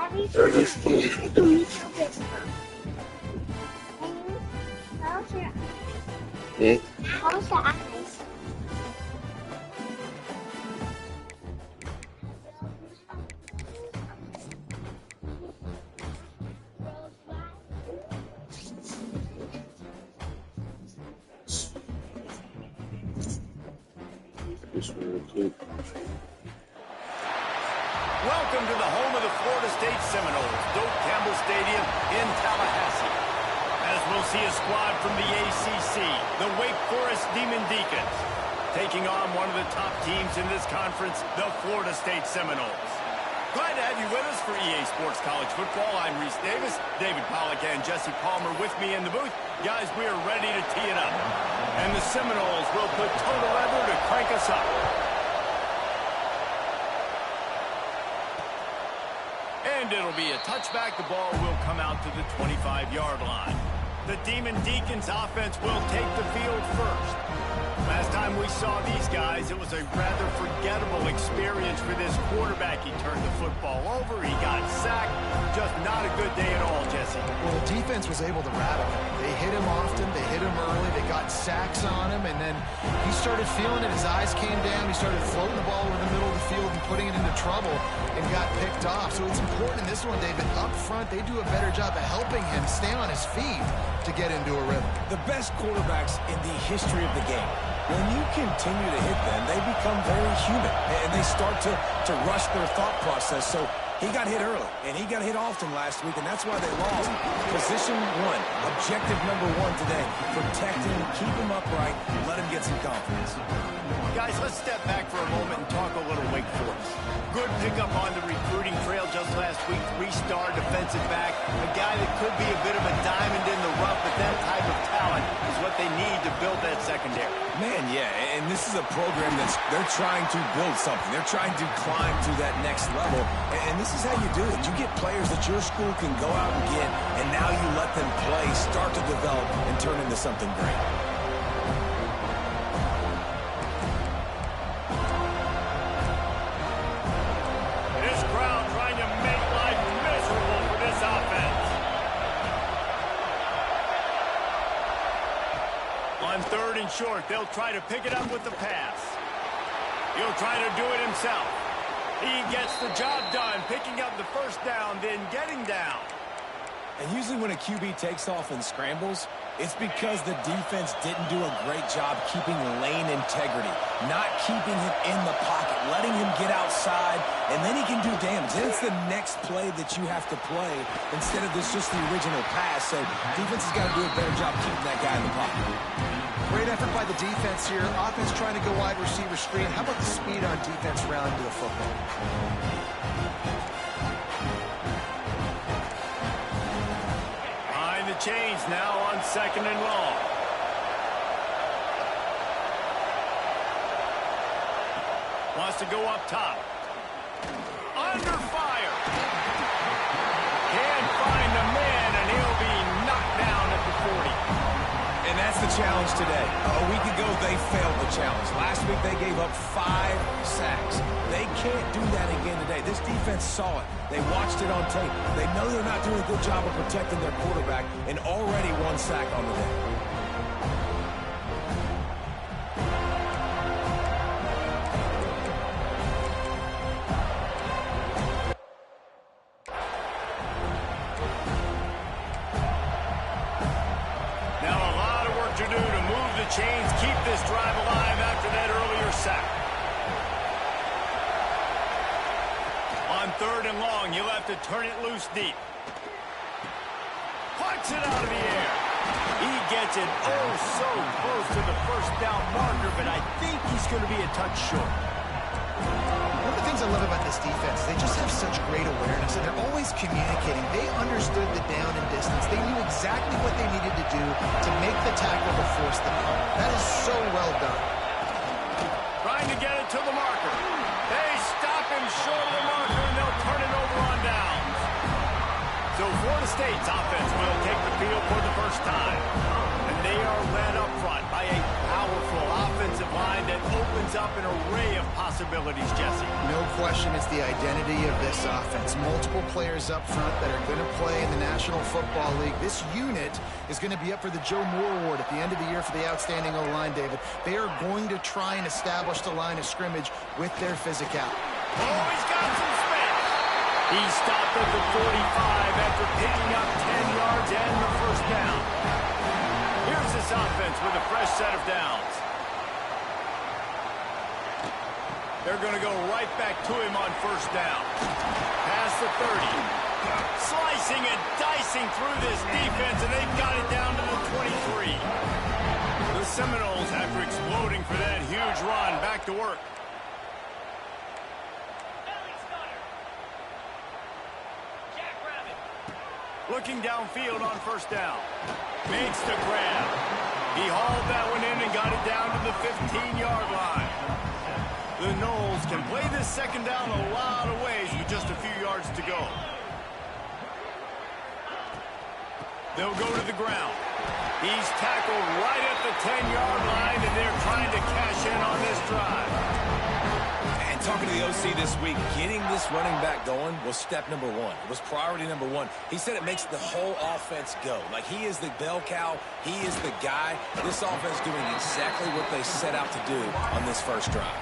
Close your eyes. Welcome to the home of the Florida State Seminoles, Doak Campbell Stadium in Tallahassee. As we'll see a squad from the ACC, the Wake Forest Demon Deacons, taking on one of the top teams in this conference, the Florida State Seminoles. Glad to have you with us for EA Sports College Football. I'm Reese Davis, David Pollack and Jesse Palmer with me in the booth. Guys, we are ready to tee it up. And the Seminoles will put toe to leather to crank us up. And it'll be a touchback. The ball will come out to the 25-yard line. The Demon Deacons offense will take the field first. Last time we saw these guys, it was a rather forgettable experience for this quarterback. He turned the football over, he got sacked. Just not a good day at all, Jesse. Well, the defense was able to rattle him. They hit him often, they hit him early, they got sacks on him, and then he started feeling it. His eyes came down, he started floating the ball over the middle of the field and putting it into trouble and got picked off. So it's important in this one, David, up front, they do a better job of helping him stay on his feet to get into a rhythm. The best quarterbacks in the history of the game, when you continue to hit them, they become very human, and they start to rush their thought process. So he got hit early, and he got hit often last week, and that's why they lost. Position one, objective number one today, protect him, keep him upright, let him get some confidence. Guys, let's step back for a moment and talk a little Wake Forest. Good pickup on the recruiting trail just last week. Three-star defensive back, a guy that could be a bit of a diamond in the rough, but that type of talent is what they need to build that secondary. Man, yeah, and this is a program they're trying to build something. They're trying to climb to that next level, and this is how you do it. You get players that your school can go out and get, and now you let them play, start to develop, and turn into something great. This crowd trying to make life miserable for this offense. On 3rd and short, they'll try to pick it up with the pass. He'll try to do it himself. He gets the job done, picking up the first down, then getting down. And usually when a QB takes off and scrambles, it's because the defense didn't do a great job keeping lane integrity, not keeping him in the pocket, letting him get outside, and then he can do damage. Then it's the next play that you have to play instead of just the original pass. So defense has got to do a better job keeping that guy in the pocket. Great effort by the defense here. Offense trying to go wide receiver screen. How about the speed on defense rallying to the football? Behind the chains now on 2nd and long. Wants to go up top. Under fire. Can't find the man, and he'll be knocked down at the 40. And that's the challenge today. A week ago, they failed the challenge. Last week, they gave up 5 sacks. They can't do that again today. This defense saw it. They watched it on tape. They know they're not doing a good job of protecting their quarterback, and already 1 sack on the day. Chains keep this drive alive after that earlier sack. On 3rd and long, you'll have to turn it loose deep. Puts it out of the air. He gets it oh so close to the first down marker, but I think he's going to be a touch short. One of the things I love about this defense, they just have such great awareness, and they're always communicating. They understood the down and distance. They knew exactly what they needed to do to make the tackle to force the punt. That is so well done. Trying to get it to the marker. They stop him short of the marker, and they'll turn it over on downs. So Florida State's offense will take the field for the first time. And they are led up front by a powerful offensive line that opens opens up an array of possibilities, Jesse. No question, it's the identity of this offense. Multiple players up front that are going to play in the National Football League. This unit is going to be up for the Joe Moore Award at the end of the year for the outstanding O-line, David. They are going to try and establish the line of scrimmage with their physicality. Oh, he's got some space. He stopped at the 45 after picking up 10 yards and the first down. Here's this offense with a fresh set of downs. They're going to go right back to him on first down. Past the 30. Slicing and dicing through this defense, and they've got it down to the 23. The Seminoles, after exploding for that huge run, back to work. Looking downfield on first down. Makes the grab. He hauled that one in and got it down to the 15-yard line. The Noles can play this second down a lot of ways with just a few yards to go. They'll go to the ground. He's tackled right at the 10-yard line, and they're trying to cash in on this drive. And talking to the OC this week, getting this running back going was step number one. It was priority number one. He said it makes the whole offense go. Like, he is the bell cow. He is the guy. This offense doing exactly what they set out to do on this first drive.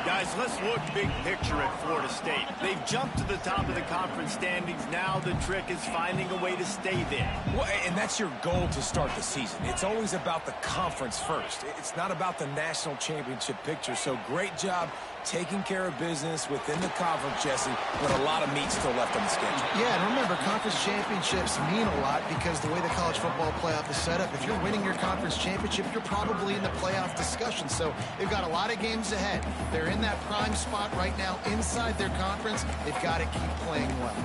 Guys, let's look big picture at Florida State. They've jumped to the top of the conference standings. Now the trick is finding a way to stay there. Well, and that's your goal to start the season. It's always about the conference first. It's not about the national championship picture. So great job taking care of business within the conference, Jesse, with a lot of meat still left on the schedule. Yeah, and remember, conference championships mean a lot because the way the college football playoff is set up, if you're winning your conference championship, you're probably in the playoff discussion. So they've got a lot of games ahead. They're in that prime spot right now inside their conference. They've got to keep playing well.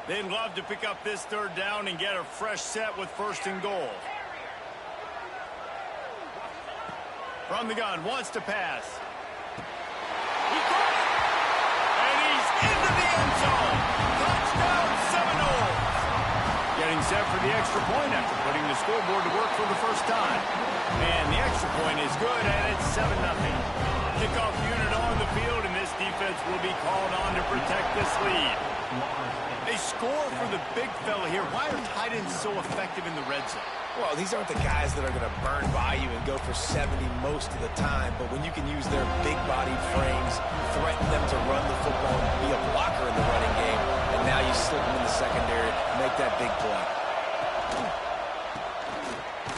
They'd love to pick up this third down and get a fresh set with first and goal. From the gun, wants to pass. He caught it! And he's into the end zone! Touchdown, Seminoles! Getting set for the extra point after putting the scoreboard to work for the first time. And the extra point is good, and it's 7-0. Kickoff unit on the field, and this defense will be called on to protect this lead. They score for the big fella here. Why are tight ends so effective in the red zone? Well, these aren't the guys that are going to burn by you and go for 70 most of the time, but when you can use their big-bodied frames, threaten them to run the football and be a blocker in the running game, and now you slip them in the secondary, make that big play.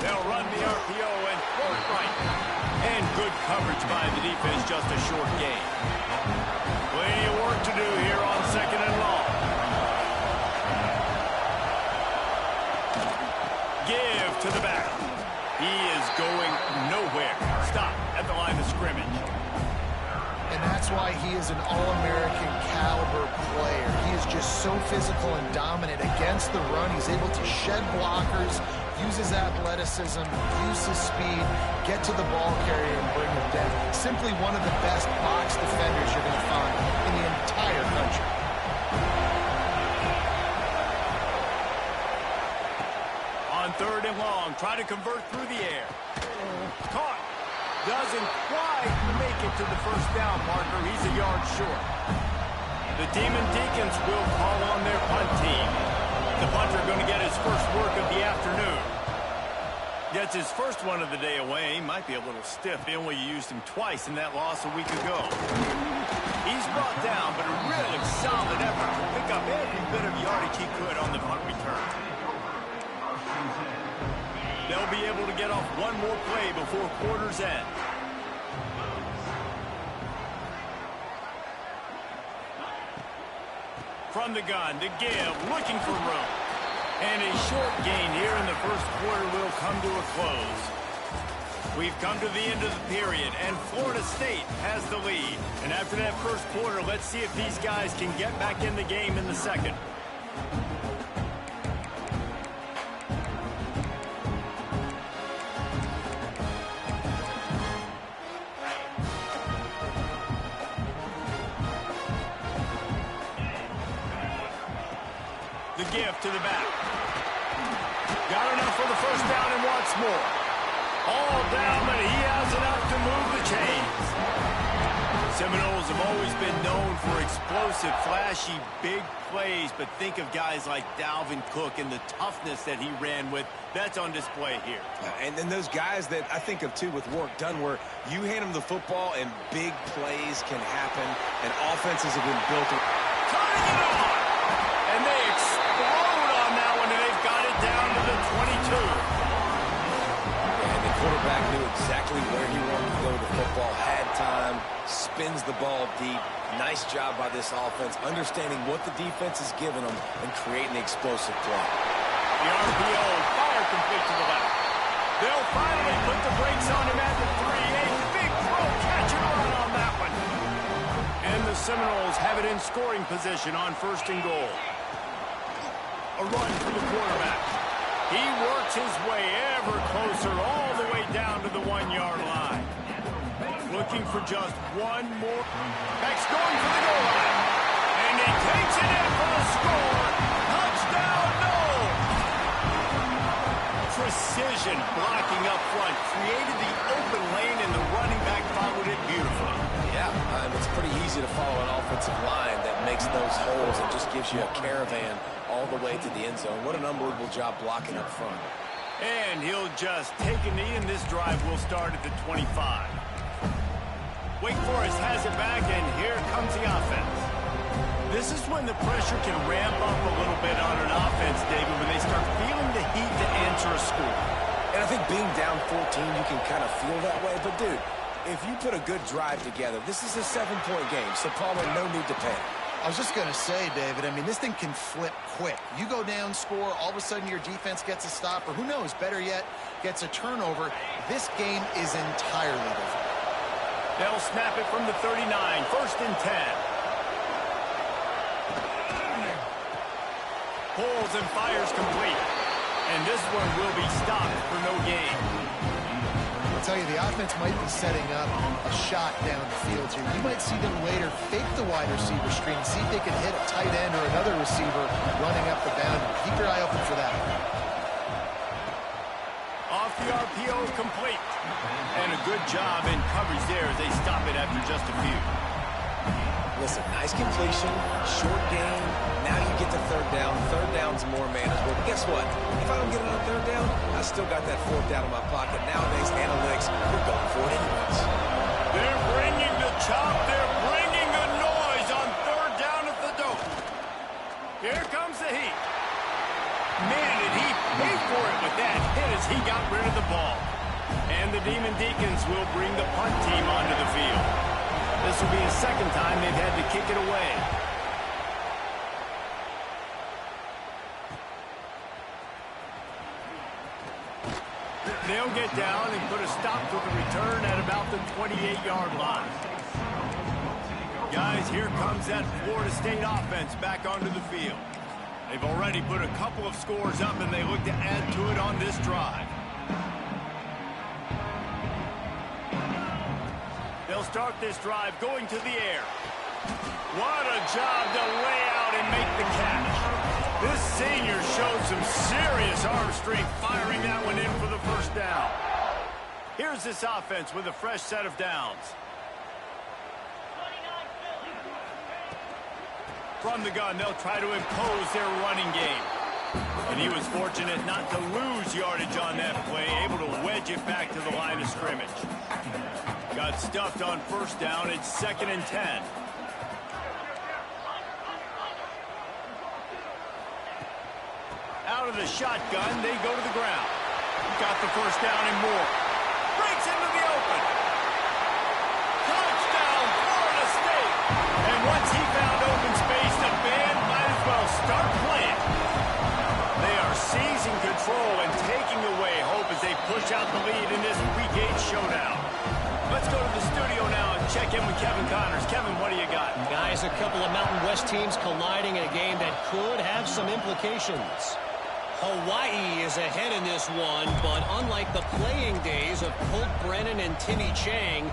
They'll run the RPO and throw it right. And good coverage by the defense, just a short gain. Plenty of work to do here on second and long. Give to the back. He is going nowhere. Stop at the line of scrimmage. And that's why he is an All-American caliber player. He is just so physical and dominant against the run. He's able to shed blockers, use his athleticism, use his speed, get to the ball carrier and bring him down. Simply one of the best box defenders you're going to find in the entire country. On third and long, try to convert through the air. Caught. Doesn't quite make it to the first down, Parker. He's a yard short. The Demon Deacons will call on their punt team. The punter going to get his first work of the afternoon. Gets his first one of the day away. He might be a little stiff. They only used him twice in that loss a week ago. He's brought down, but a really solid effort to pick up every bit of yardage he could on the punt return. They'll be able to get off one more play before quarter's end. From the gun to give, looking for room. And a short gain here in the first quarter will come to a close. We've come to the end of the period, and Florida State has the lead. And after that first quarter, let's see if these guys can get back in the game in the second. The give to the back. Got enough for the first down and wants more. All down, but he has enough to move the chains. Seminoles have always been known for explosive, flashy, big plays, but think of guys like Dalvin Cook and the toughness that he ran with. That's on display here. And then those guys that I think of, too, with work done, where you hand them the football and big plays can happen, and offenses have been built. Cutting it on! And they explode on that one, and they've got it down to the 22. And the quarterback knew exactly where he wanted to go with the football, had time, spins the ball deep. Nice job by this offense, understanding what the defense is giving them and creating the explosive play. The RPO, fire complete to the left. They'll finally put the brakes on him at the 3. A big throw, catch and run on that one. And the Seminoles have it in scoring position on 1st and goal. A run for the quarterback. He works his way ever closer all the way down to the 1-yard line. Looking for just one more. Back's going for the goal line. And he takes it in for the score. Touchdown, no! Precision blocking up front. Created the open lane, and the running back followed it beautifully. Yeah, it's pretty easy to follow an offensive line that makes those holes and just gives you a caravan all the way to the end zone. What an unbelievable job blocking up front. And he'll just take a knee, and this drive will start at the 25. Wake Forest has it back, and here comes the offense. This is when the pressure can ramp up a little bit on an offense, David, when they start feeling the heat to answer a score. And I think being down 14, you can kind of feel that way. But, dude, if you put a good drive together, this is a 7-point game, so probably no need to panic. I was just going to say, David, I mean, this thing can flip quick. You go down, score, all of a sudden your defense gets a stop, or who knows, better yet, gets a turnover. This game is entirely different. They'll snap it from the 39, 1st and 10. Pulls and fires complete. And this one will be stopped for no gain. I'll tell you, the offense might be setting up a shot down the field here. You might see them later fake the wide receiver screen, see if they can hit a tight end or another receiver running up the boundary. Keep your eye open for that. Off the RPO, complete. And a good job in coverage there as they stop it after just a few. Listen, nice completion, short game. Now you get to 3rd down. 3rd down's more manageable. But guess what? If I don't get it on 3rd down, I still got that 4th down in my pocket. Nowadays, analytics, we're going for it anyways. They're bringing the chop. They're bringing the noise on 3rd down at the dope. Here comes the heat. Man, did he pay for it with that hit as he got rid of the ball. And the Demon Deacons will bring the punt team onto the field. This will be the 2nd time they've had to kick it away. They'll get down and put a stop to the return at about the 28-yard line. Guys, here comes that Florida State offense back onto the field. They've already put a couple of scores up, and they look to add to it on this drive. They'll start this drive going to the air. What a job to lay out and make the catch. This senior showed some serious arm strength firing that one in for the 1st down. Here's this offense with a fresh set of downs. From the gun, they'll try to impose their running game. And he was fortunate not to lose yardage on that play, able to wedge it back to the line of scrimmage. Got stuffed on 1st down. It's 2nd and 10. Out of the shotgun, they go to the ground. Got the 1st down and more. Breaks into the open. Touchdown, Florida State. And once he found open space, the band might as well start playing. They are seizing control and taking away hope as they push out the lead in this Week 8 showdown. Let's go to the studio now and check in with Kevin Connors. Kevin, what do you got? Guys, a couple of Mountain West teams colliding in a game that could have some implications. Hawaii is ahead in this one, but unlike the playing days of Colt Brennan and Timmy Chang,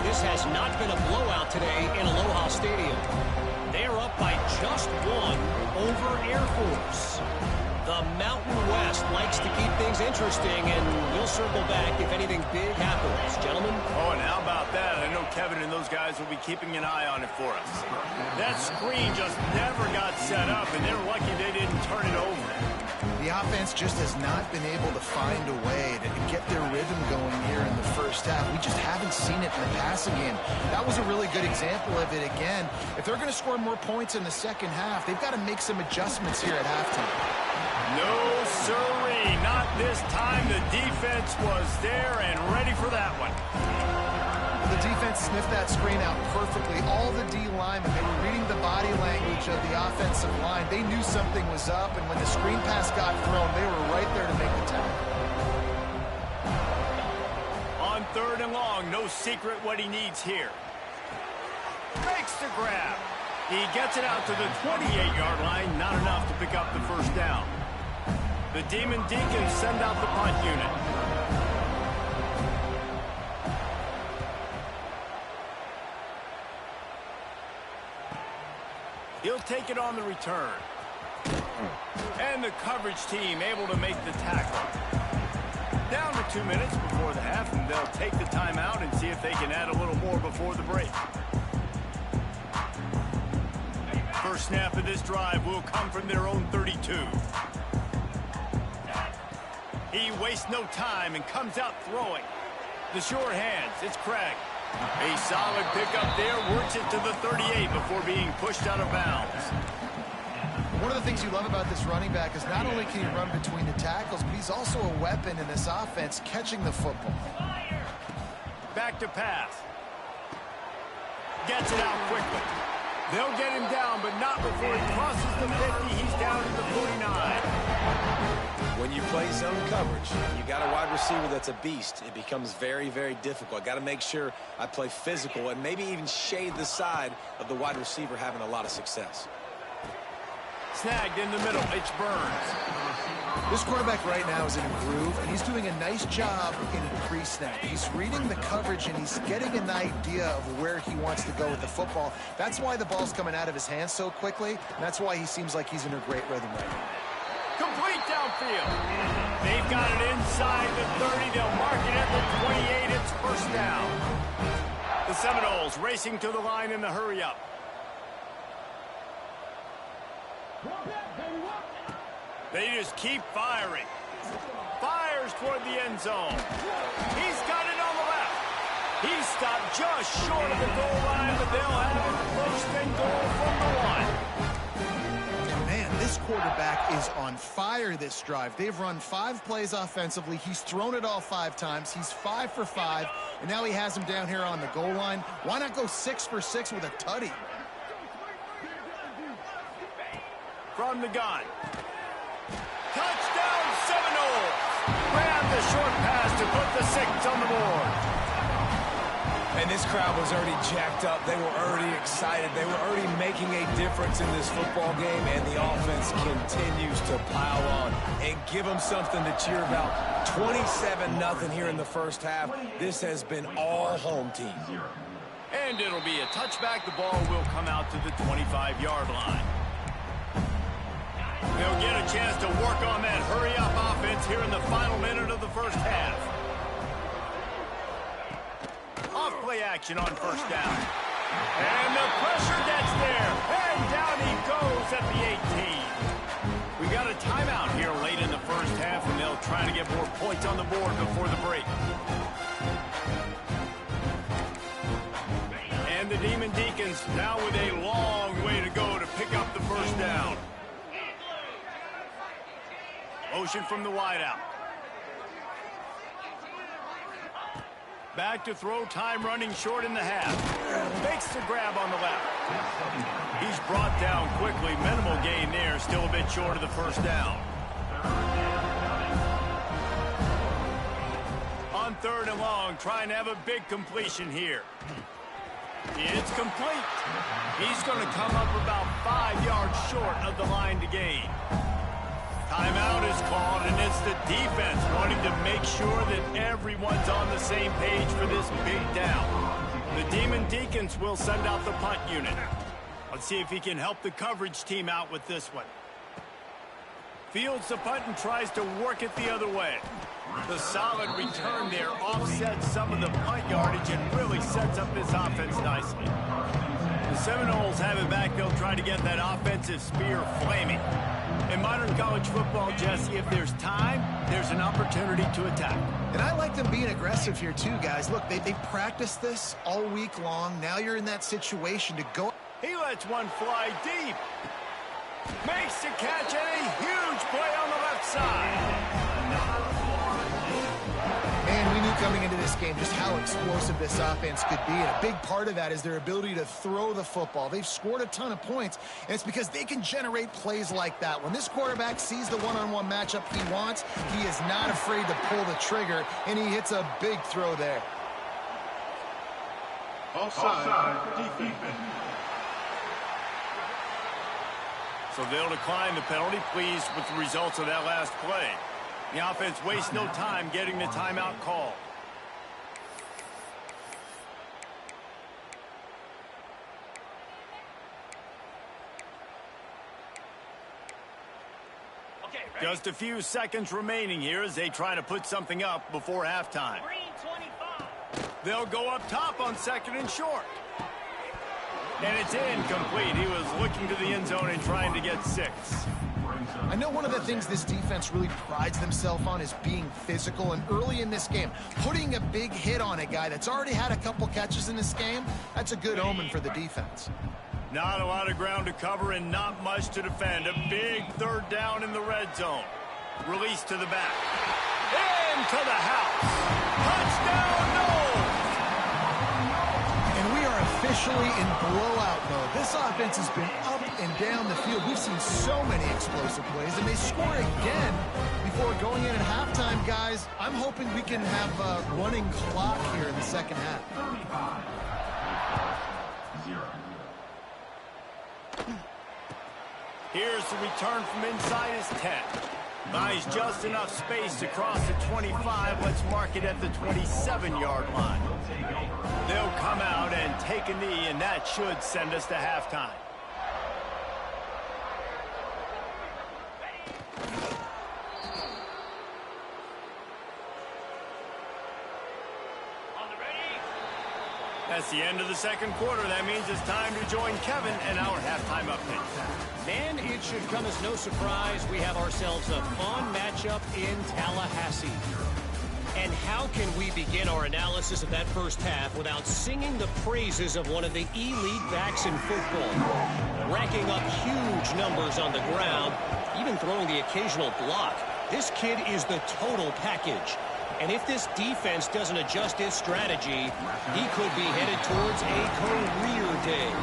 this has not been a blowout today in Aloha Stadium. They are up by just one over Air Force. The Mountain West likes to keep things interesting, and we'll circle back if anything big happens. Gentlemen? Oh, and how about that? I know Kevin and those guys will be keeping an eye on it for us. That screen just never got set up, and they're lucky they didn't turn it over. The offense just has not been able to find a way to get their rhythm going here in the first half. We just haven't seen it in the passing game. That was a really good example of it again. If they're going to score more points in the second half, they've got to make some adjustments here at halftime. No, sirree. Not this time. The defense was there and ready for that one. The defense sniffed that screen out perfectly. All the D linemen, they were reading the body language of the offensive line. They knew something was up, and when the screen pass got thrown, they were right there to make the tackle. On 3rd and long, no secret what he needs here. Makes the grab. He gets it out to the 28-yard line. Not enough to pick up the first down. The Demon Deacons send out the punt unit. He'll take it on the return. And the coverage team able to make the tackle. Down to 2 minutes before the half, and they'll take the timeout and see if they can add a little more before the break. First snap of this drive will come from their own 32. He wastes no time and comes out throwing. The short hands, it's Craig. A solid pickup there, works it to the 38 before being pushed out of bounds. One of the things you love about this running back is not only can he run between the tackles, but he's also a weapon in this offense, catching the football. Back to pass. Gets it out quickly. They'll get him down, but not before he crosses the 50. He's down to the 49. When you play zone coverage, you got a wide receiver that's a beast. It becomes very, very difficult. Got to make sure I play physical and maybe even shade the side of the wide receiver having a lot of success. Snagged in the middle. It's Burns. This quarterback right now is in a groove, and he's doing a nice job in pre-snap. He's reading the coverage, and he's getting an idea of where he wants to go with the football. That's why the ball's coming out of his hands so quickly, and that's why he seems like he's in a great rhythm right now. Complete downfield. They've got it inside the 30. They'll mark it at the 28. It's first down. The Seminoles racing to the line in the hurry-up. They just keep firing. Fires toward the end zone. He's got it on the left. He's stopped just short of the goal line, but they'll have it first and goal from the 1. And man, this quarterback is on fire this drive. They've run 5 plays offensively. He's thrown it all 5 times. He's 5 for 5, and now he has him down here on the goal line. Why not go 6 for 6 with a tutty? From the gun. Touchdown Seminoles! Grab the short pass to put the 6 on the board. And this crowd was already jacked up. They were already excited. They were already making a difference in this football game, and the offense continues to pile on and give them something to cheer about. 27-0 here in the first half. This has been all home team. And it'll be a touchback. The ball will come out to the 25-yard line. They'll get a chance to work on that hurry-up offense here in the final minute of the first half. Off-play action on first down. And the pressure gets there. And down he goes at the 18. We got a timeout here late in the first half, and they'll try to get more points on the board before the break. And the Demon Deacons now with a long way to go to pick up the first down. Motion from the wideout. Back to throw, time running short in the half. Makes the grab on the left. He's brought down quickly. Minimal gain there. Still a bit short of the first down. On 3rd and long, trying to have a big completion here. It's complete. He's going to come up about 5 yards short of the line to gain. Timeout is called, and it's the defense wanting to make sure that everyone's on the same page for this big down. The Demon Deacons will send out the punt unit. Let's see if he can help the coverage team out with this one. Fields the punt and tries to work it the other way. The solid return there offsets some of the punt yardage and really sets up this offense nicely. The Seminoles have it back. They'll try to get that offensive spear flaming. In modern college football, Jesse, if there's time, there's an opportunity to attack. And I like them being aggressive here too, guys. Look, they practiced this all week long. Now you're in that situation to go. He lets one fly deep. Makes the catch, and a huge play on the left side. Man, we knew coming into this game just how explosive this offense could be, and a big part of that is their ability to throw the football. They've scored a ton of points, and it's because they can generate plays like that. When this quarterback sees the one-on-one matchup he wants, he is not afraid to pull the trigger, and he hits a big throw there. Offside defense. So they'll decline the penalty, pleased with the results of that last play. The offense wastes no time getting the timeout call. Just a few seconds remaining here as they try to put something up before halftime. They'll go up top on 2nd and short. And it's incomplete. He was looking to the end zone and trying to get 6. I know one of the things this defense really prides themselves on is being physical, and early in this game, putting a big hit on a guy that's already had a couple catches in this game, that's a good omen for the defense. Not a lot of ground to cover and not much to defend. A big 3rd down in the red zone. Release to the back. Into the house. Touchdown, no! And we are officially in blowout mode. This offense has been up and down the field. We've seen so many explosive plays, and they score again before going in at halftime, guys. I'm hoping we can have a running clock here in the second half. Here's the return from inside his 10. Buys just enough space to cross the 25. Let's mark it at the 27-yard line. They'll come out and take a knee, and that should send us to halftime. That's the end of the 2nd quarter. That means it's time to join Kevin and our halftime update. And it should come as no surprise, we have ourselves a fun matchup in Tallahassee. And how can we begin our analysis of that first half without singing the praises of one of the elite backs in football? Racking up huge numbers on the ground, even throwing the occasional block. This kid is the total package. And if this defense doesn't adjust its strategy, he could be headed towards a career day.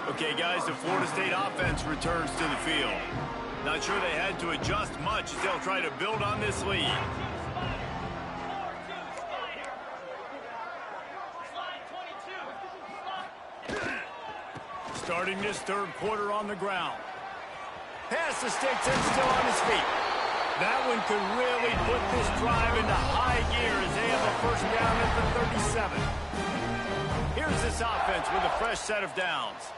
Okay, guys, the Florida State offense returns to the field. Not sure they had to adjust much as they'll try to build on this lead. Starting this 3rd quarter on the ground. Pass the sticks and still on his feet. That one could really put this drive into high gear as they have a 1st down at the 37. Here's this offense with a fresh set of downs.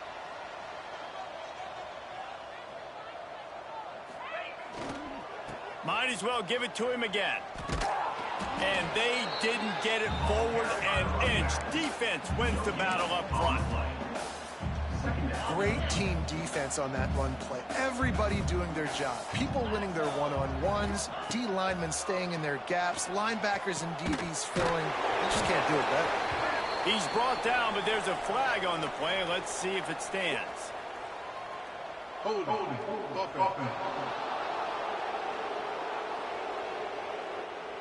Might as well give it to him again. And they didn't get it forward an inch. Defense wins the battle up front. Great team defense on that run play. Everybody doing their job. People winning their one-on-ones, D linemen staying in their gaps, linebackers and DBs filling. They just can't do it better. He's brought down, but there's a flag on the play. Let's see if it stands. Hold.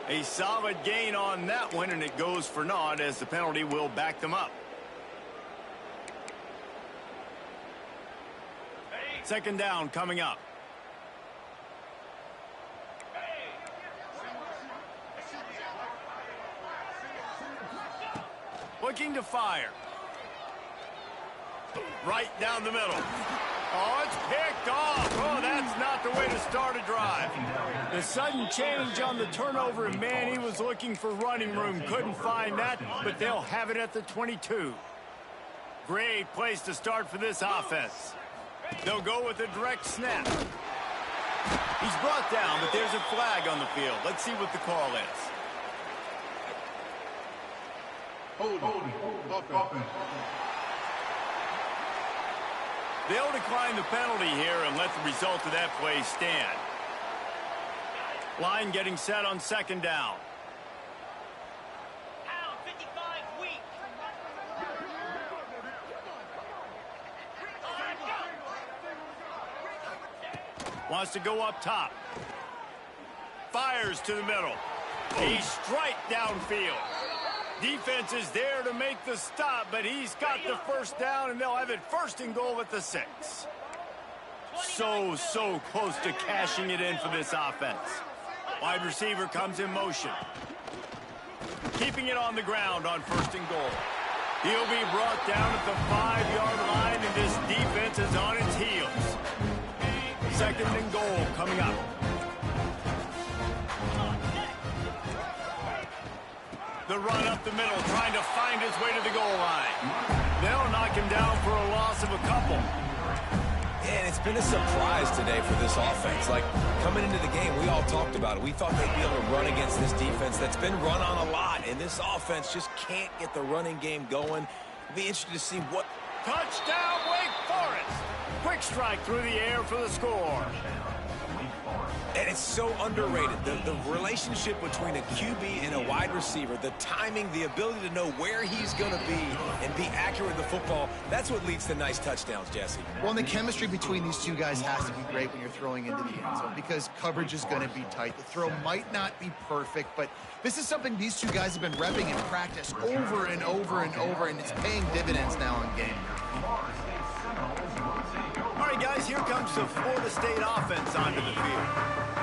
A solid gain on that one, and it goes for naught as the penalty will back them up. 2nd down coming up. Looking to fire. Right down the middle. Oh, it's picked off. Oh, that's not the way to start a drive. The sudden change on the turnover, and man, he was looking for running room. Couldn't find that, but they'll have it at the 22. Great place to start for this offense. They'll go with a direct snap. He's brought down, but there's a flag on the field. Let's see what the call is. Holding. Offense. They'll decline the penalty here and let the result of that play stand. Line getting set on second down. Wants to go up top. Fires to the middle. He's straight downfield. Defense is there to make the stop, but he's got the first down, and they'll have it first and goal at the 6. So close to cashing it in for this offense. Wide receiver comes in motion. Keeping it on the ground on first and goal. He'll be brought down at the 5-yard line, and this defense is on its heels. Second and goal coming up. The run up the middle, trying to find his way to the goal line. They'll knock him down for a loss of a couple. And it's been a surprise today for this offense. Like, coming into the game, we all talked about it. We thought they'd be able to run against this defense that's been run on a lot, and this offense just can't get the running game going. It'll be interesting to see what... Touchdown, Wake Forest! Quick strike through the air for the score. And it's so underrated. The relationship between a QB and a wide receiver, the timing, the ability to know where he's going to be and be accurate with the football, that's what leads to nice touchdowns, Jesse. Well, and the chemistry between these two guys has to be great when you're throwing into the end zone because coverage is going to be tight. The throw might not be perfect, but this is something these two guys have been repping in practice over and over and over, and it's paying dividends now in game. All right, guys, here comes the Florida State offense onto the field.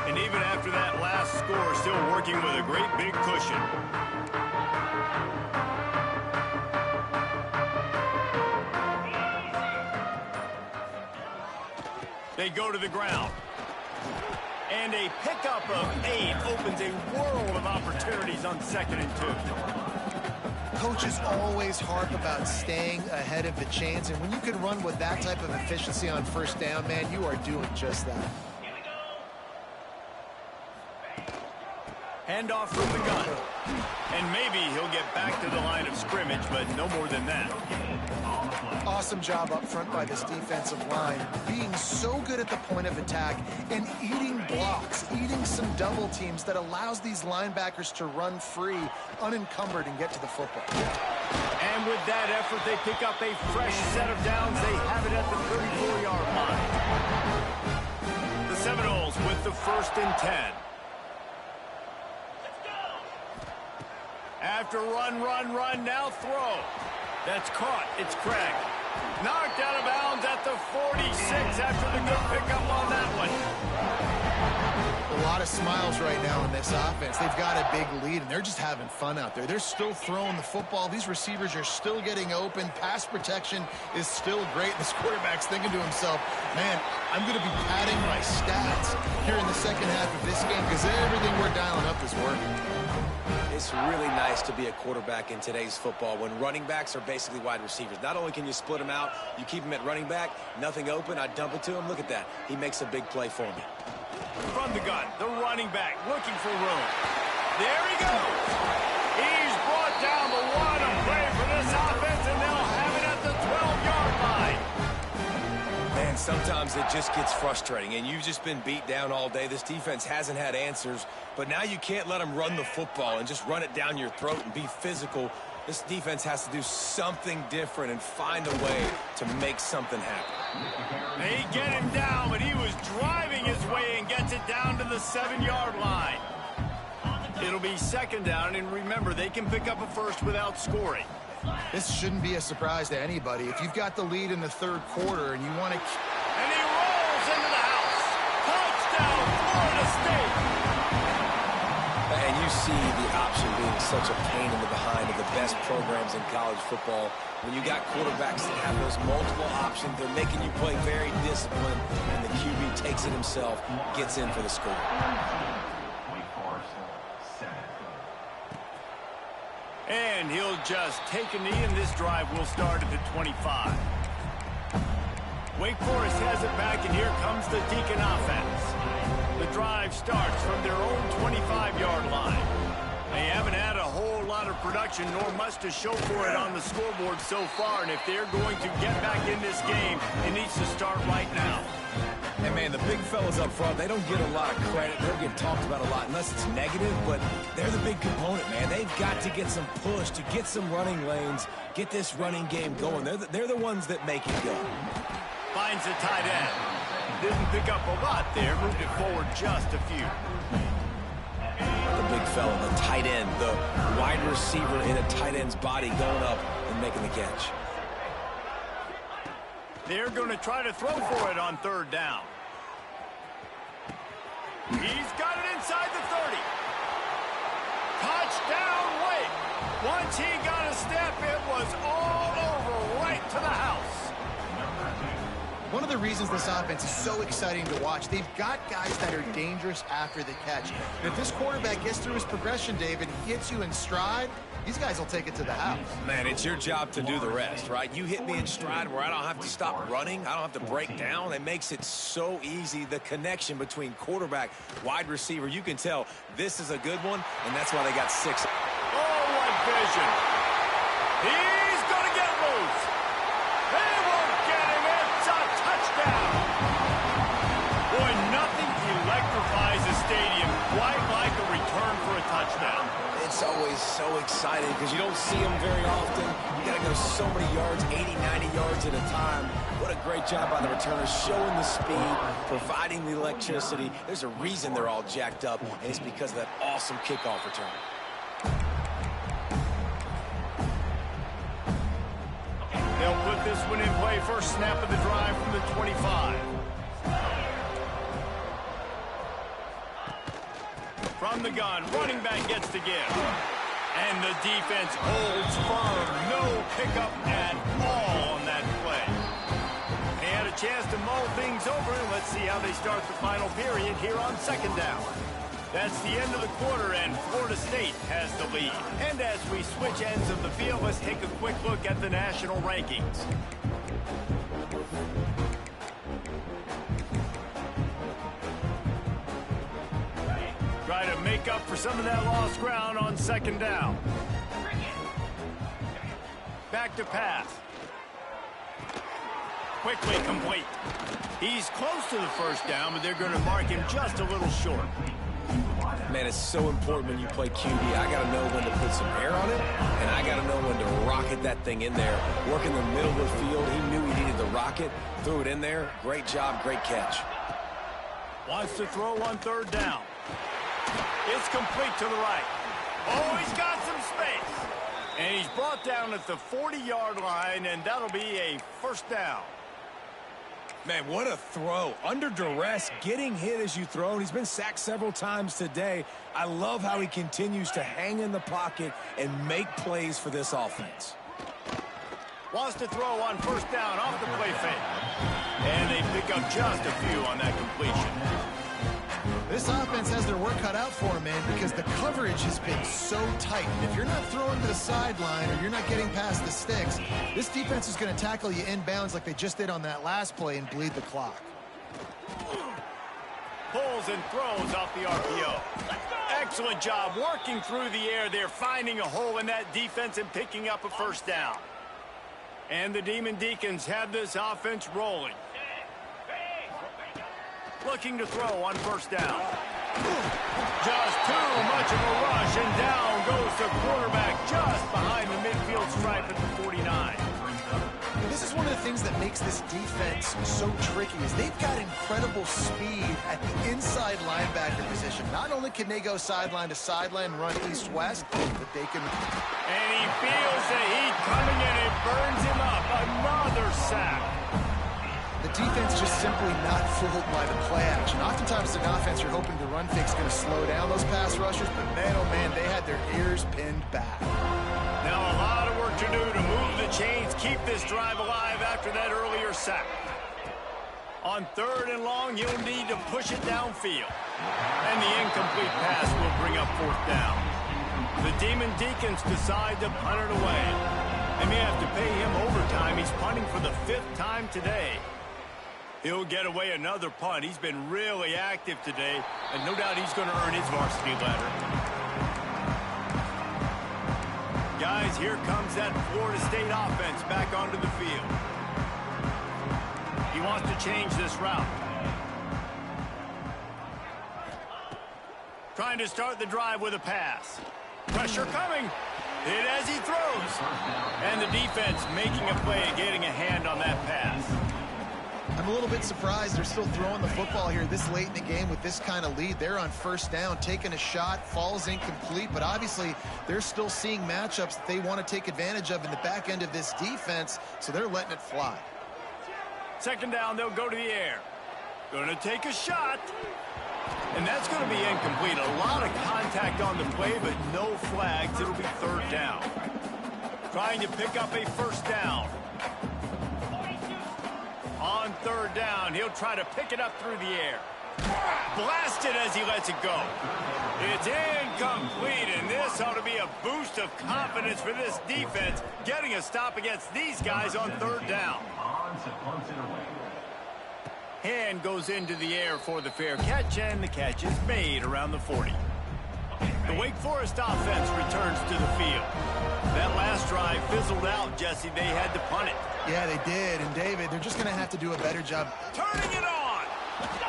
And even after that last score, still working with a great big cushion. They go to the ground. And a pickup of 8 opens a world of opportunities on 2nd and 2. Coaches always harp about staying ahead of the chains, and when you can run with that type of efficiency on first down, man, you are doing just that. Handoff from the gun. And maybe he'll get back to the line of scrimmage, but no more than that. Awesome job up front by this defensive line, being so good at the point of attack and eating blocks, eating some double teams that allows these linebackers to run free, unencumbered, and get to the football. And with that effort, they pick up a fresh set of downs. They have it at the 34-yard line. The Seminoles with the 1st and 10. After run, now throw. That's caught. It's Craig. Knocked out of bounds at the 46 after the good pickup on that one. A lot of smiles right now in this offense. They've got a big lead, and they're just having fun out there. They're still throwing the football. These receivers are still getting open. Pass protection is still great. This quarterback's thinking to himself, man, I'm going to be padding my stats here in the second half of this game because everything we're dialing up is working. It's really nice to be a quarterback in today's football when running backs are basically wide receivers. Not only can you split them out, you keep them at running back, nothing open, I dump it to him. Look at that. He makes a big play for me. From the gun, the running back looking for room. There he goes. He's brought down the one of play for this offense, and they'll have it at the 12-yard line. Man, sometimes it just gets frustrating, and you've just been beat down all day. This defense hasn't had answers, but now you can't let them run the football and just run it down your throat and be physical. This defense has to do something different and find a way to make something happen. They get him down, but he was driving his way and gets it down to the 7-yard line. It'll be 2nd down, and remember, they can pick up a first without scoring. This shouldn't be a surprise to anybody. If you've got the lead in the 3rd quarter and you want to... And he rolls into the house. Touchdown, Florida State. And you see the option being such a pain in the behind of the best programs in college football. When you got quarterbacks that have those multiple options, they're making you play very disciplined, and the QB takes it himself, gets in for the score. And he'll just take a knee, and this drive will start at the 25. Wake Forest has it back, and here comes the Deacon offense. The drive starts from their own 25-yard line. They haven't had a whole lot of production, nor much to show for it on the scoreboard so far, and if they're going to get back in this game, it needs to start right now. And, man, the big fellas up front, they don't get a lot of credit. They don't get talked about a lot unless it's negative, but they're the big component, man. They've got to get some push, to get some running lanes, get this running game going. They're the ones that make it go. Finds a tight end. Didn't pick up a lot there. Moved it forward just a few. The big fella, the tight end, the wide receiver in a tight end's body going up and making the catch. They're going to try to throw for it on third down. He's got it inside the 30. Touchdown, Wake. Once he got a step, it was all over right to the house. One of the reasons this offense is so exciting to watch, they've got guys that are dangerous after the catch. And if this quarterback gets through his progression, David, he hits you in stride, these guys will take it to the house. Man, it's your job to do the rest, right? You hit me in stride where I don't have to stop running. I don't have to break down. It makes it so easy. The connection between quarterback, wide receiver, you can tell this is a good one, and that's why they got 6. Oh, what vision. He's going to get loose. They won't get him. It's a touchdown. Boy, nothing electrifies a stadium quite like a return for a touchdown. It's always so exciting because you don't see them very often. You got to go so many yards, 80, 90 yards at a time. What a great job by the returners, showing the speed, providing the electricity. There's a reason they're all jacked up, and it's because of that awesome kickoff return. They'll put this one in play. First snap of the drive from the 25. From the gun, running back gets the give. And the defense holds firm. No pickup at all on that play. They had a chance to mull things over. Let's see how they start the final period here on second down. That's the end of the quarter, and Florida State has the lead. And as we switch ends of the field, let's take a quick look at the national rankings. Try to make up for some of that lost ground on second down. Back to pass. Quickly complete. He's close to the first down, but they're going to mark him just a little short. Man, it's so important when you play QB. I got to know when to put some air on it, and I got to know when to rocket that thing in there. Work in the middle of the field. He knew he needed to rocket, threw it in there. Great job, great catch. Wants to throw on third down. It's complete to the right. Oh, he's got some space. And he's brought down at the 40-yard line, and that'll be a first down. Man, what a throw. Under duress, getting hit as you throw. And he's been sacked several times today. I love how he continues to hang in the pocket and make plays for this offense. Wants to throw on first down off the play fake. And they pick up just a few on that completion. This offense has their work cut out for them, man, because the coverage has been so tight. And if you're not throwing to the sideline or you're not getting past the sticks, this defense is going to tackle you inbounds like they just did on that last play and bleed the clock. Pulls and throws off the RPO. Excellent job working through the air there, finding a hole in that defense and picking up a first down. And the Demon Deacons have this offense rolling. Looking to throw on first down. Just too much of a rush, and down goes the quarterback just behind the midfield stripe at the 49. This is one of the things that makes this defense so tricky is they've got incredible speed at the inside linebacker position. Not only can they go sideline to sideline and run east-west, but they can... And he feels the heat coming in. It burns him up. Another sack. The defense just simply not fooled by the play action. Oftentimes, an offense you're hoping the run fake's going to slow down those pass rushers, but man, oh man, they had their ears pinned back. Now a lot of work to do to move the chains, keep this drive alive after that earlier sack. On third and long, he'll need to push it downfield. And the incomplete pass will bring up fourth down. The Demon Deacons decide to punt it away. They may have to pay him overtime. He's punting for the 5th time today. He'll get away another punt. He's been really active today, and no doubt he's going to earn his varsity letter. Guys, here comes that Florida State offense back onto the field. He wants to change this route. Trying to start the drive with a pass. Pressure coming. Hit as he throws. And the defense making a play and getting a hand on that pass. I'm a little bit surprised they're still throwing the football here this late in the game with this kind of lead. They're on first down, taking a shot, falls incomplete, but obviously they're still seeing matchups that they want to take advantage of in the back end of this defense, so they're letting it fly. Second down, they'll go to the air. Going to take a shot. And that's going to be incomplete. A lot of contact on the play, but no flags. It'll be third down. Trying to pick up a first down. On third down, he'll try to pick it up through the air. Blasted as he lets it go. It's incomplete, and this ought to be a boost of confidence for this defense, getting a stop against these guys on third down. Hand goes into the air for the fair catch, and the catch is made around the 40. The Wake Forest offense returns to the field. That last drive fizzled out, Jesse. They had to punt it. Yeah, they did. And, David, they're just going to have to do a better job turning it on.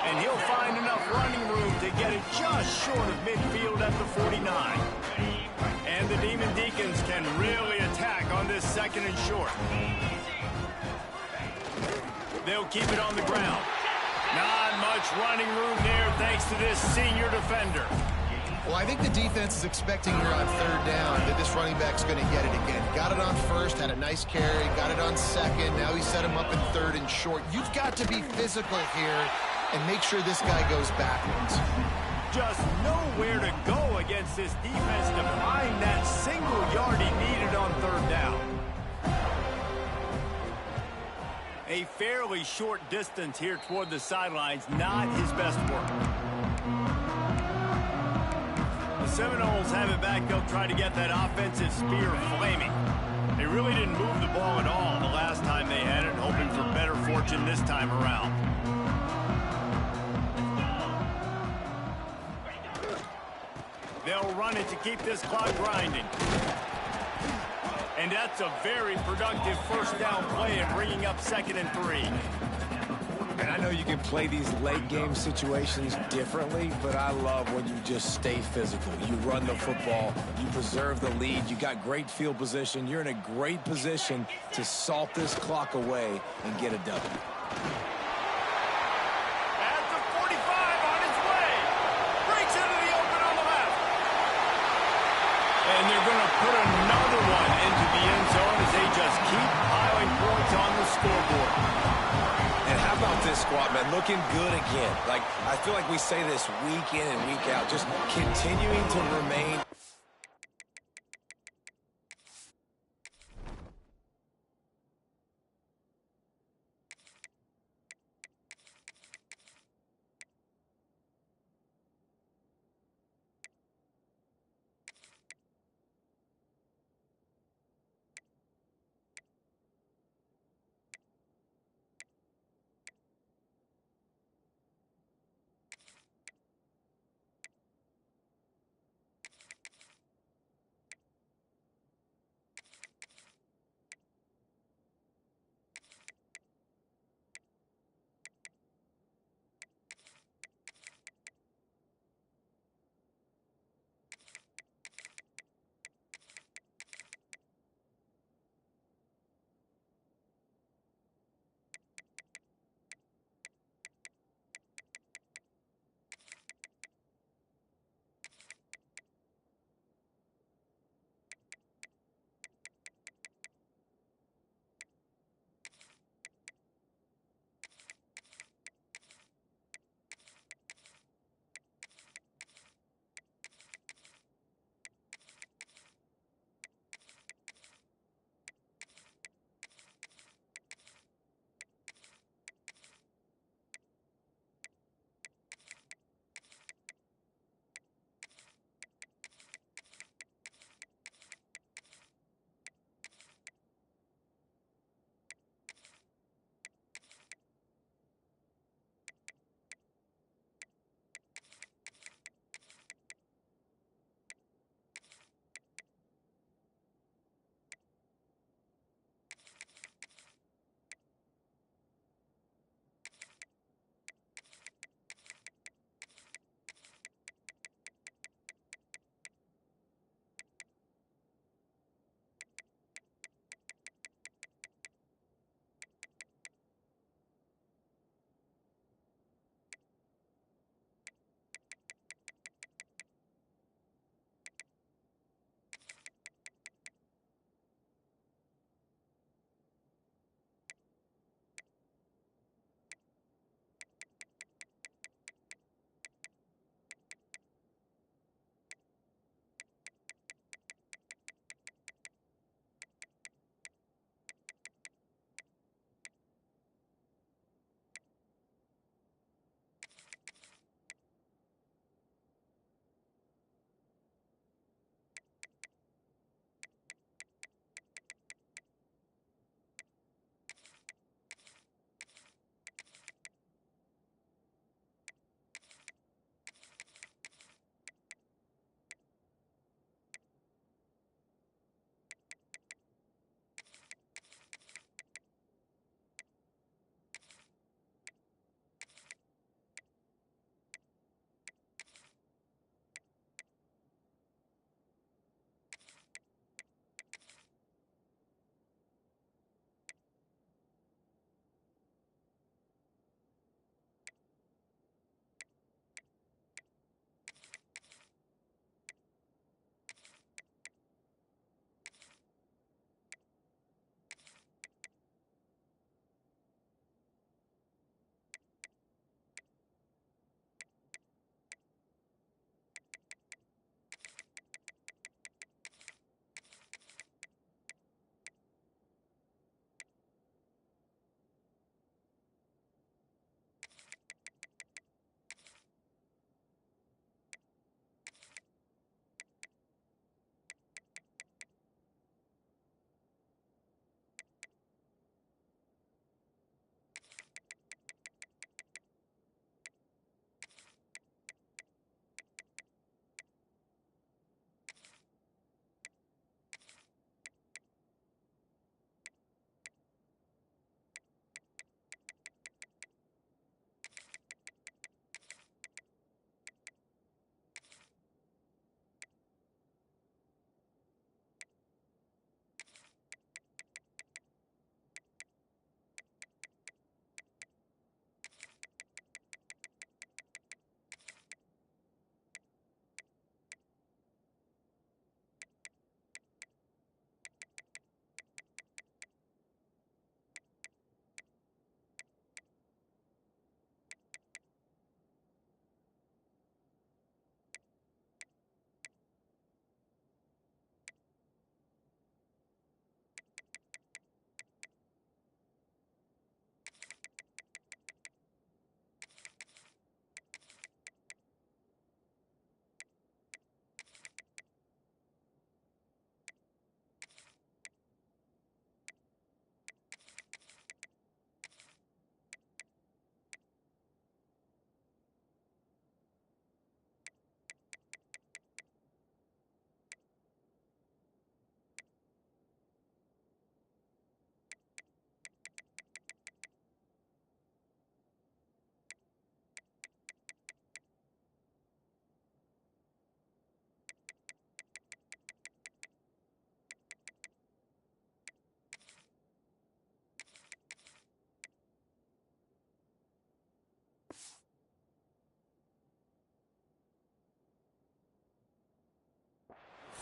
And he'll find enough running room to get it just short of midfield at the 49. And the Demon Deacons can really attack on this second and short. They'll keep it on the ground. Not much running room there thanks to this senior defender. Well, I think the defense is expecting here on third down that this running back's going to get it again. Got it on first, had a nice carry, got it on second. Now he set him up in third and short. You've got to be physical here and make sure this guy goes backwards. Just nowhere to go against this defense to find that single yard he needed on third down. A fairly short distance here toward the sidelines, not his best work. The Seminoles have it back. They'll try to get that offensive spear flaming. They really didn't move the ball at all the last time they had it, hoping for better fortune this time around. They'll run it to keep this clock grinding. And that's a very productive first down play and bringing up 2nd and 3. And I know you can play these late game situations differently, but I love when you just stay physical. You run the football, you preserve the lead, you got great field position. You're in a great position to salt this clock away and get a W. At the 45 on its way. Breaks into the open on the left. And they're going to put another one into the end zone as they just keep piling points on the scoreboard. And how about this squad, man? Looking good again. Like, I feel like we say this week in and week out, just continuing to remain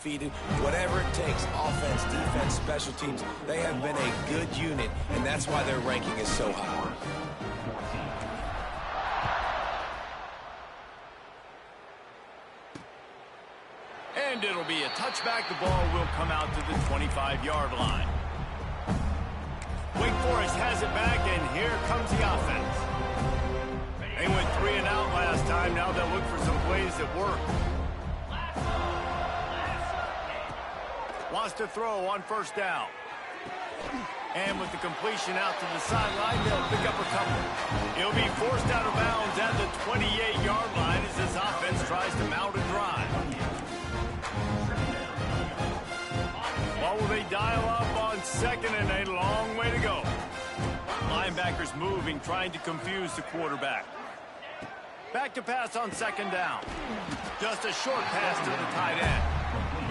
undefeated. Whatever it takes, offense, defense, special teams, they have been a good unit, and that's why their ranking is so high. And it'll be a touchback. The ball will come out to the 25-yard line. Wake Forest has it back, and here comes the offense. They went 3 and out last time. Now they'll look for some plays that work. Wants to throw on first down. And with the completion out to the sideline, they'll pick up a couple. He'll be forced out of bounds at the 28-yard line as this offense tries to mount a drive. Well, will they dial up on second and a long way to go? Linebackers moving, trying to confuse the quarterback. Back to pass on second down. Just a short pass to the tight end.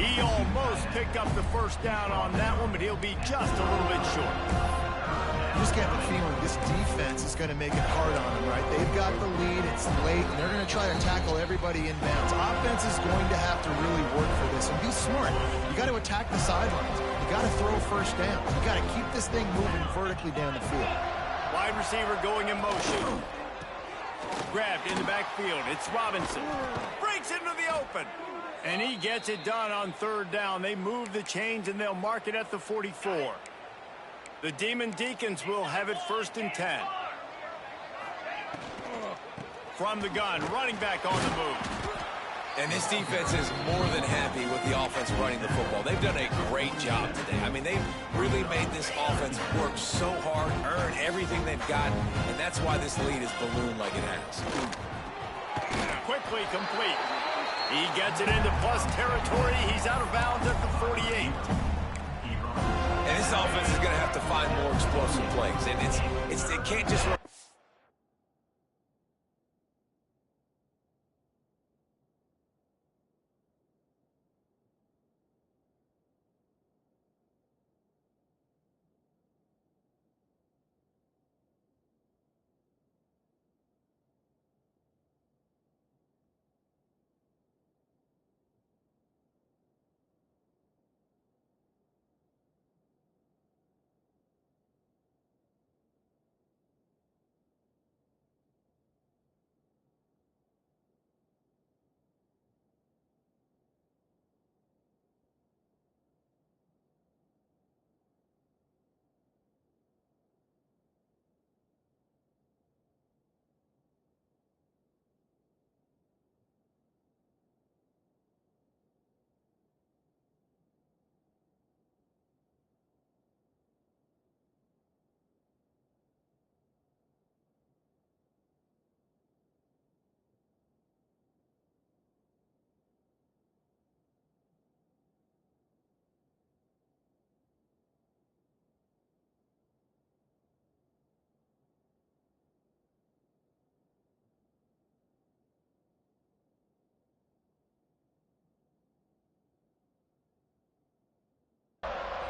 He almost picked up the first down on that one, but he'll be just a little bit short. You just get the feeling this defense is going to make it hard on them, right? They've got the lead, it's late, and they're going to try to tackle everybody in bounds. Offense is going to have to really work for this and be smart. You got to attack the sidelines. You got to throw first down. You got to keep this thing moving vertically down the field. Wide receiver going in motion. Grabbed in the backfield. It's Robinson. Breaks into the open. And he gets it done on third down. They move the chains, and they'll mark it at the 44. The Demon Deacons will have it 1st and 10. From the gun, running back on the move. And this defense is more than happy with the offense running the football. They've done a great job today. I mean, they've really made this offense work so hard, earn everything they've got, and that's why this lead is ballooned like it has. Quickly complete. He gets it into plus territory. He's out of bounds at the 48. And this offense is going to have to find more explosive plays. And it can't just run.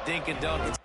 Dink and dunk.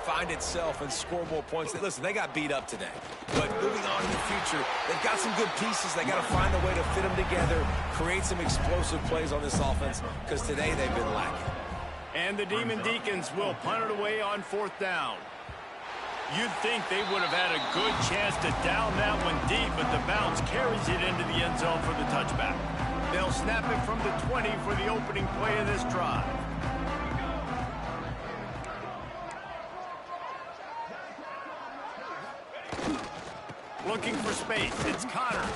find itself and score more points. Listen, they got beat up today. But moving on in the future, they've got some good pieces. They got to find a way to fit them together, create some explosive plays on this offense, because today they've been lacking. And the Demon Deacons will punt it away on 4th down. You'd think they would have had a good chance to down that one deep, but the bounce carries it into the end zone for the touchback. They'll snap it from the 20 for the opening play of this drive. Looking for space. It's Connors.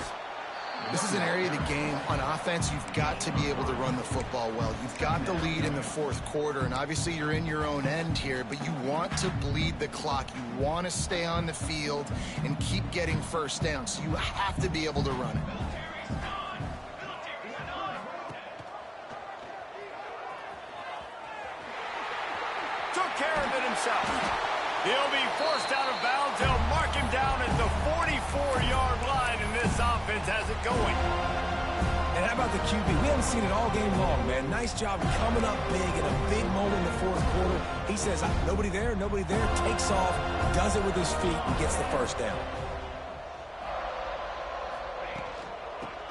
This is an area of the game. On offense, you've got to be able to run the football well. You've got the lead in the 4th quarter, and obviously you're in your own end here, but you want to bleed the clock. You want to stay on the field and keep getting first down, so you have to be able to run it. Took care of it himself. He'll be forced out of bounds. They'll mark him down at the 44-yard line, and this offense has it going. And how about the QB? We haven't seen it all game long, man. Nice job coming up big in a big moment in the 4th quarter. He says, nobody there, takes off, does it with his feet, and gets the first down.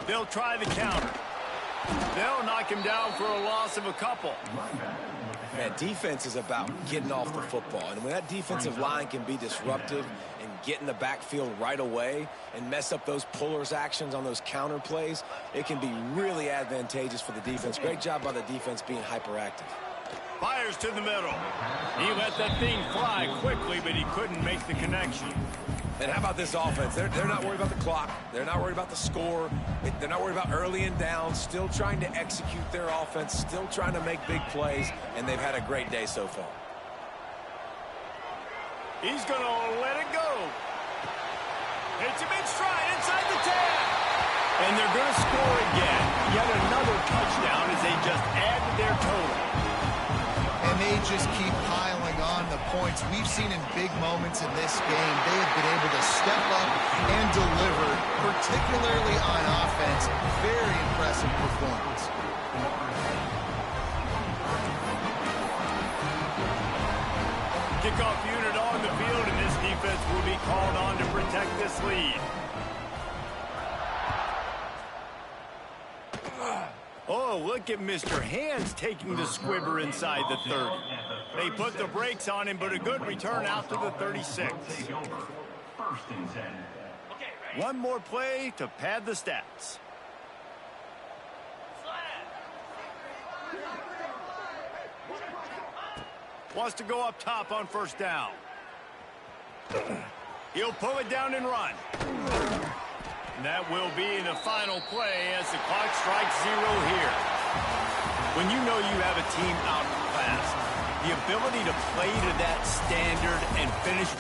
They'll try the counter. They'll knock him down for a loss of a couple. Man, defense is about getting off the football. And when that defensive line can be disruptive and get in the backfield right away and mess up those pullers actions on those counter plays, it can be really advantageous for the defense. Great job by the defense being hyperactive. Fires to the middle. He let that thing fly quickly, but he couldn't make the connection. And how about this offense? They're not worried about the clock. They're not worried about the score. They're not worried about early and down. Still trying to execute their offense. Still trying to make big plays. And they've had a great day so far. He's going to let it go. Hits him in stride inside the 10. And they're going to score again. Yet another touchdown as they just add to their total. And they just keep piling on the points. We've seen in big moments in this game, they have been able to step up and deliver, particularly on offense. Very impressive performance. Kickoff unit on the field, and this defense will be called on to protect this lead. Oh, look at Mr. Hands taking the squibber inside the 30. They put the brakes on him, but a good return out to the 36. One more play to pad the stats. Wants to go up top on 1st down. He'll pull it down and run. And that will be the final play as the clock strikes 0 here. When you know you have a team outclassed, the ability to play to that standard and finish.